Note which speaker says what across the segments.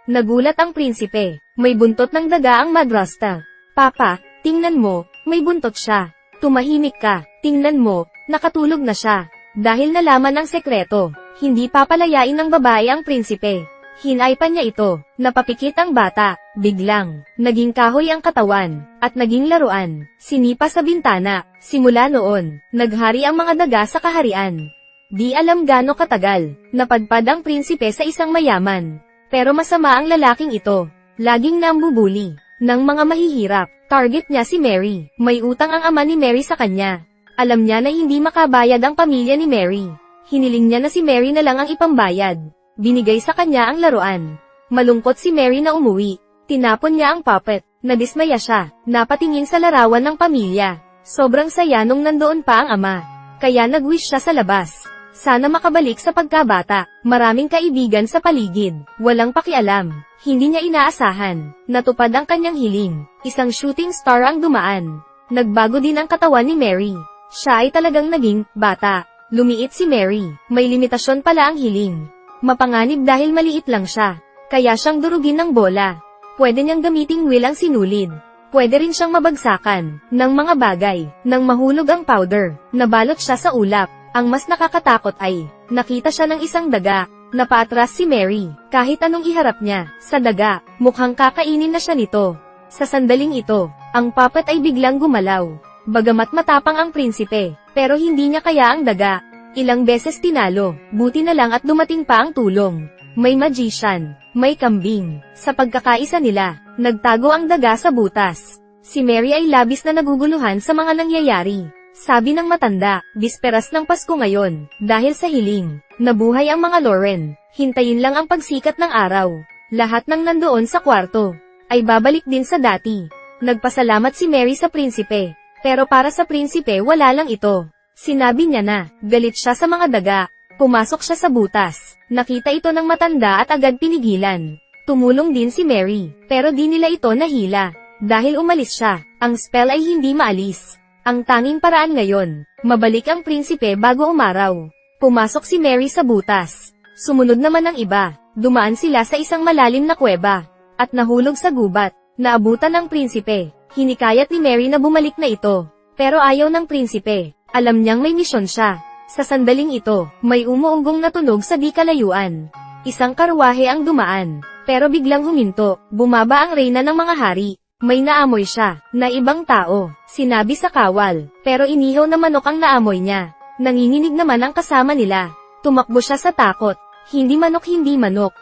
Speaker 1: Nagulat ang prinsipe. May buntot ng daga ang madrasta. Papa, tingnan mo, may buntot siya. Tumahimik ka, tingnan mo, nakatulog na siya. Dahil nalaman ang sekreto, hindi papalayain ng babae ang prinsipe. Hinaypan niya ito, napapikit ang bata, biglang, naging kahoy ang katawan, at naging laruan, sinipa sa bintana. Simula noon, naghari ang mga daga sa kaharian. Di alam gaano katagal, napadpad ang prinsipe sa isang mayaman. Pero masama ang lalaking ito, laging nambubuli ng mga mahihirap. Target niya si Mary, may utang ang ama ni Mary sa kanya. Alam niya na hindi makabayad ang pamilya ni Mary. Hiniling niya na si Mary na lang ang ipambayad. Binigay sa kanya ang laruan. Malungkot si Mary na umuwi. Tinapon niya ang puppet. Nadismaya siya. Napatingin sa larawan ng pamilya. Sobrang saya nung nandoon pa ang ama. Kaya nag-wish siya sa labas. Sana makabalik sa pagkabata. Maraming kaibigan sa paligid. Walang pakialam. Hindi niya inaasahan. Natupad ang kanyang hiling. Isang shooting star ang dumaan. Nagbago din ang katawan ni Mary. Siya ay talagang naging bata. Lumiit si Mary. May limitasyon pala ang hiling. Mapanganib dahil maliit lang siya. Kaya siyang durugin ng bola. Pwede niyang gamiting wheel ang sinulid. Pwede rin siyang mabagsakan ng mga bagay. Nang mahulog ang powder, nabalot siya sa ulap. Ang mas nakakatakot ay, nakita siya ng isang daga. Napaatras si Mary. Kahit anong iharap niya, sa daga, mukhang kakainin na siya nito. Sa sandaling ito, ang puppet ay biglang gumalaw. Bagamat matapang ang prinsipe, pero hindi niya kaya ang daga. Ilang beses tinalo, buti na lang at dumating pa ang tulong. May magician, may kambing. Sa pagkakaisa nila, nagtago ang daga sa butas. Si Mary ay labis na naguguluhan sa mga nangyayari. Sabi ng matanda, bisperas ng Pasko ngayon, dahil sa hiling, nabuhay ang mga Loren. Hintayin lang ang pagsikat ng araw. Lahat ng nandoon sa kwarto, ay babalik din sa dati. Nagpasalamat si Mary sa prinsipe. Pero para sa prinsipe wala lang ito. Sinabi niya na, galit siya sa mga daga. Pumasok siya sa butas. Nakita ito ng matanda at agad pinigilan. Tumulong din si Mary, pero di nila ito nahila. Dahil umalis siya, ang spell ay hindi maalis. Ang tanging paraan ngayon, mabalik ang prinsipe bago umaraw. Pumasok si Mary sa butas. Sumunod naman ang iba. Dumaan sila sa isang malalim na kuweba. At nahulog sa gubat. Naabutan ng prinsipe. Hinikayat ni Mary na bumalik na ito. Pero ayaw ng prinsipe. Alam niyang may misyon siya. Sa sandaling ito, may umuunggong na tunog sa di kalayuan. Isang karwahe ang dumaan. Pero biglang huminto. Bumaba ang reyna ng mga hari. May naamoy siya, na ibang tao. Sinabi sa kawal. Pero inihaw na manok ang naamoy niya. Nanginginig naman ang kasama nila. Tumakbo siya sa takot. Hindi manok.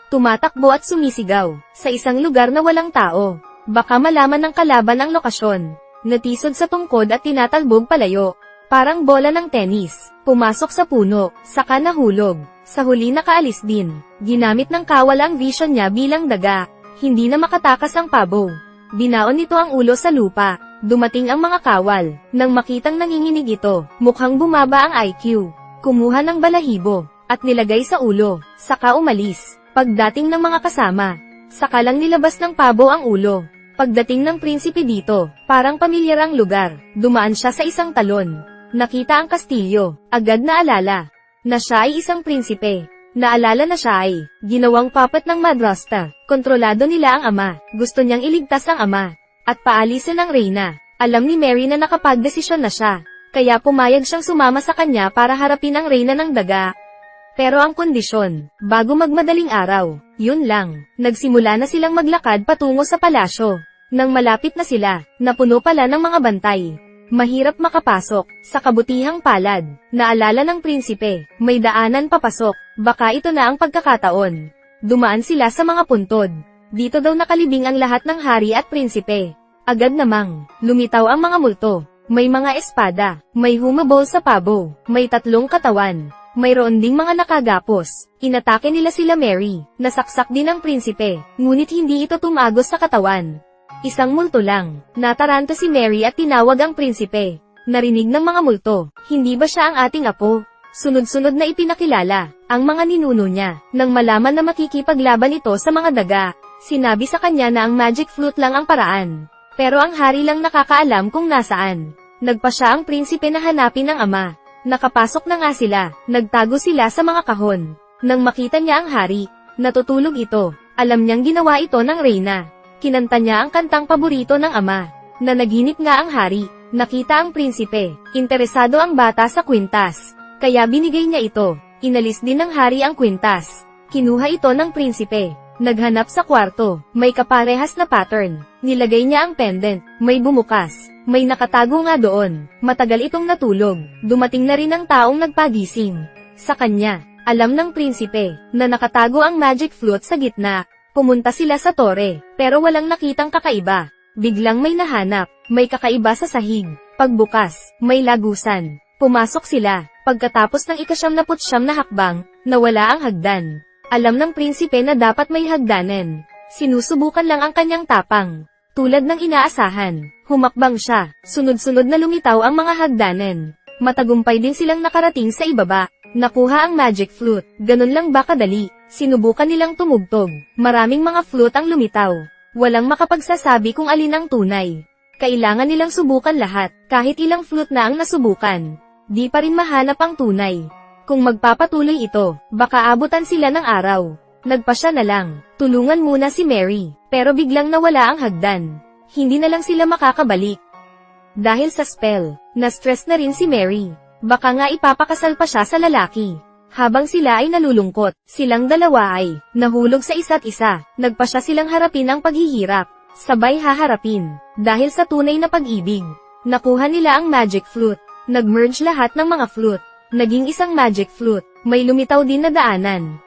Speaker 1: Tumatakbo at sumisigaw. Sa isang lugar na walang tao. Baka malaman ng kalaban ang lokasyon. Natisod sa tungkod at tinatalbog palayo. Parang bola ng tenis. Pumasok sa puno, saka nahulog. Sa huli nakaalis din. Ginamit ng kawal ang vision niya bilang daga. Hindi na makatakas ang pabo. Binaon nito ang ulo sa lupa. Dumating ang mga kawal. Nang makitang nanginginig ito, mukhang bumaba ang IQ. Kumuha ng balahibo, at nilagay sa ulo. Saka umalis. Pagdating ng mga kasama, saka lang nilabas ng pabo ang ulo. Pagdating ng prinsipe dito, parang pamilyar ang lugar. Dumaan siya sa isang talon. Nakita ang kastilyo. Agad naalala na siya ay isang prinsipe. Naalala na siya ay ginawang puppet ng madrasta. Kontrolado nila ang ama. Gusto niyang iligtas ang ama. At paalisin ang reyna. Alam ni Mary na nakapagdesisyon na siya. Kaya pumayag siyang sumama sa kanya para harapin ang reyna ng daga. Pero ang kondisyon, bago magmadaling araw, yun lang. Nagsimula na silang maglakad patungo sa palasyo. Nang malapit na sila, napuno pala ng mga bantay. Mahirap makapasok, sa kabutihang palad. Naalala ng prinsipe, may daanan papasok. Baka ito na ang pagkakataon. Dumaan sila sa mga puntod. Dito daw nakalibing ang lahat ng hari at prinsipe. Agad namang, lumitaw ang mga multo. May mga espada, may humabol sa pabo, may 3 katawan. Mayroon ding mga nakagapos. Inatake nila sila Mary. Nasaksak din ang prinsipe, ngunit hindi ito tumagos sa katawan. Isang multo lang. Nataranta si Mary at tinawag ang prinsipe. Narinig ng mga multo, hindi ba siya ang ating apo? Sunod-sunod na ipinakilala ang mga ninuno niya. Nang malaman na makikipaglaban ito sa mga daga, sinabi sa kanya na ang magic flute lang ang paraan. Pero ang hari lang nakakaalam kung nasaan. Nagpa siya ang prinsipe na hanapin ang ama. Nakapasok na nga sila. Nagtago sila sa mga kahon. Nang makita niya ang hari, natutulog ito. Alam niyang ginawa ito ng reyna. Kinanta niya ang kantang paborito ng ama. Nanaginip nga ang hari. Nakita ang prinsipe. Interesado ang bata sa kwintas. Kaya binigay niya ito. Inalis din ng hari ang kwintas. Kinuha ito ng prinsipe. Naghanap sa kwarto. May kaparehas na pattern. Nilagay niya ang pendant. May bumukas. May nakatago nga doon. Matagal itong natulog. Dumating na rin ang taong nagpagising. Sa kanya, alam ng prinsipe, na nakatago ang magic flute sa gitna. Pumunta sila sa tore, pero walang nakitang kakaiba. Biglang may nahanap, may kakaiba sa sahig. Pagbukas, may lagusan. Pumasok sila. Pagkatapos ng ika-79 na hakbang, nawala ang hagdan. Alam ng prinsipe na dapat may hagdanan. Sinusubukan lang ang kanyang tapang. Tulad ng inaasahan, humakbang siya. Sunod-sunod na lumitaw ang mga hagdanan. Matagumpay din silang nakarating sa ibaba. Nakuha ang magic flute. Ganun lang ba kadali? Sinubukan nilang tumugtog. Maraming mga flute ang lumitaw. Walang makapagsasabi kung alin ang tunay. Kailangan nilang subukan lahat. Kahit ilang flute na ang nasubukan, di pa rin mahanap ang tunay. Kung magpapatuloy ito, baka abutan sila ng araw. Nagpasya na lang, tulungan muna si Mary, pero biglang nawala ang hagdan. Hindi na lang sila makakabalik. Dahil sa spell, na-stress na rin si Mary. Baka nga ipapakasal pa siya sa lalaki. Habang sila ay nalulungkot, silang dalawa ay nahulog sa isa't isa. Nagpasya silang harapin ang paghihirap. Sabay haharapin, dahil sa tunay na pag-ibig. Nakuha nila ang magic flute. Nag-merge lahat ng mga flute. Naging isang magic flute. May lumitaw din na daanan.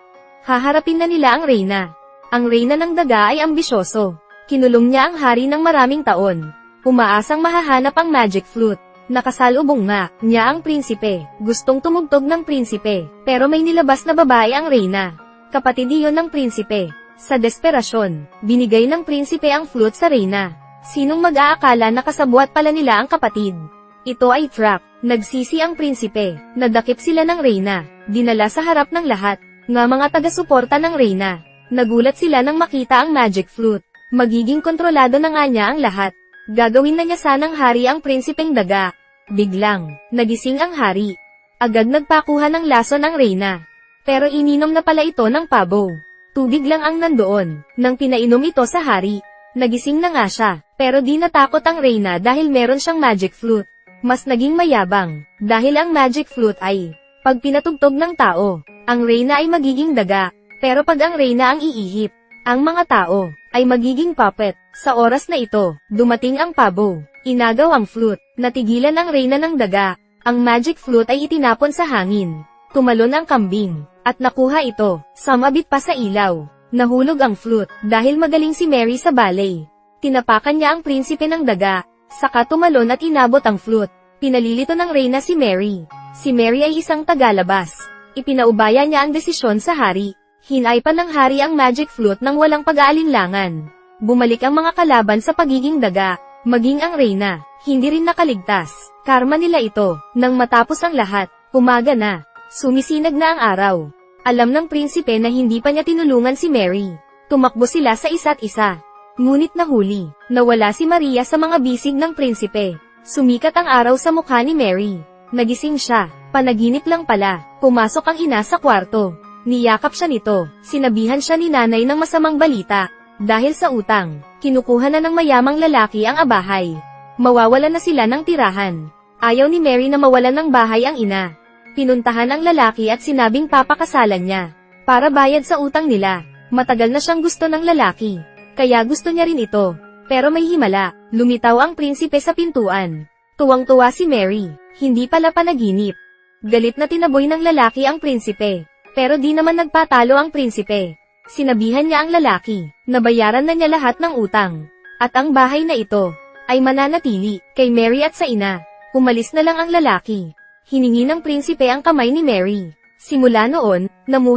Speaker 1: Haharapin na nila ang reyna. Ang reyna ng daga ay ambisyoso. Kinulong niya ang hari ng maraming taon. Umaasang mahahanap ang magic flute. Nakasalubong nga niya ang prinsipe. Gustong tumugtog ng prinsipe, pero may nilabas na babae ang reyna. Kapatid iyon ng prinsipe. Sa desperasyon, binigay ng prinsipe ang flute sa reyna. Sinong mag-aakala na kasabwat pala nila ang kapatid? Ito ay trap. Nagsisi ang prinsipe. Nadakip sila ng reyna. Dinala sa harap ng lahat, nga mga taga-suporta ng reyna. Nagulat sila nang makita ang magic flute. Magiging kontrolado na nga niya ang lahat. Gagawin na niya sanang hari ang prinsipeng daga. Biglang, nagising ang hari. Agad nagpakuha ng lason ang reyna. Pero ininom na pala ito ng pabo. Tubig lang ang nandoon, nang pinainom ito sa hari. Nagising na nga siya, pero di natakot ang reyna dahil meron siyang magic flute. Mas naging mayabang, dahil ang magic flute ay, pag pinatugtog ng tao, ang reyna ay magiging daga. Pero pag ang reyna ang iihip, ang mga tao, ay magiging puppet. Sa oras na ito, dumating ang pabo. Inagaw ang flute. Natigilan ang reyna ng daga. Ang magic flute ay itinapon sa hangin. Tumalon ang kambing. At nakuha ito. Sumabit pa sa ilaw. Nahulog ang flute. Dahil magaling si Mary sa ballet. Tinapakan niya ang prinsipe ng daga. Saka tumalon at inabot ang flute. Pinalilito ng reyna si Mary. Si Mary ay isang tagalabas. Ipinaubaya niya ang desisyon sa hari. Hinaypan ng hari ang magic flute nang walang pag-aalinlangan. Bumalik ang mga kalaban sa pagiging daga. Maging ang reyna, hindi rin nakaligtas. Karma nila ito. Nang matapos ang lahat, umaga na. Sumisinag na ang araw. Alam ng prinsipe na hindi pa niya tinulungan si Mary. Tumakbo sila sa isa't isa. Ngunit nahuli, nawala si Maria sa mga bisig ng prinsipe. Sumikat ang araw sa mukha ni Mary. Nagising siya, panaginip lang pala. Pumasok ang ina sa kwarto. Niyakap siya nito. Sinabihan siya ni nanay ng masamang balita. Dahil sa utang, kinukuha na ng mayamang lalaki ang abahay. Mawawalan na sila ng tirahan. Ayaw ni Mary na mawalan ng bahay ang ina. Pinuntahan ang lalaki at sinabing papakasalan niya. Para bayad sa utang nila. Matagal na siyang gusto ng lalaki. Kaya gusto niya rin ito. Pero may himala. Lumitaw ang prinsipe sa pintuan. Tuwang-tuwa si Mary. Hindi pala panaginip. Galit na tinaboy ng lalaki ang prinsipe. Pero di naman nagpatalo ang prinsipe. Sinabihan niya ang lalaki, nabayaran na niya lahat ng utang. At ang bahay na ito, ay mananatili, kay Mary at sa ina. Umalis na lang ang lalaki. Hiningi ng prinsipe ang kamay ni Mary. Simula noon, namuhay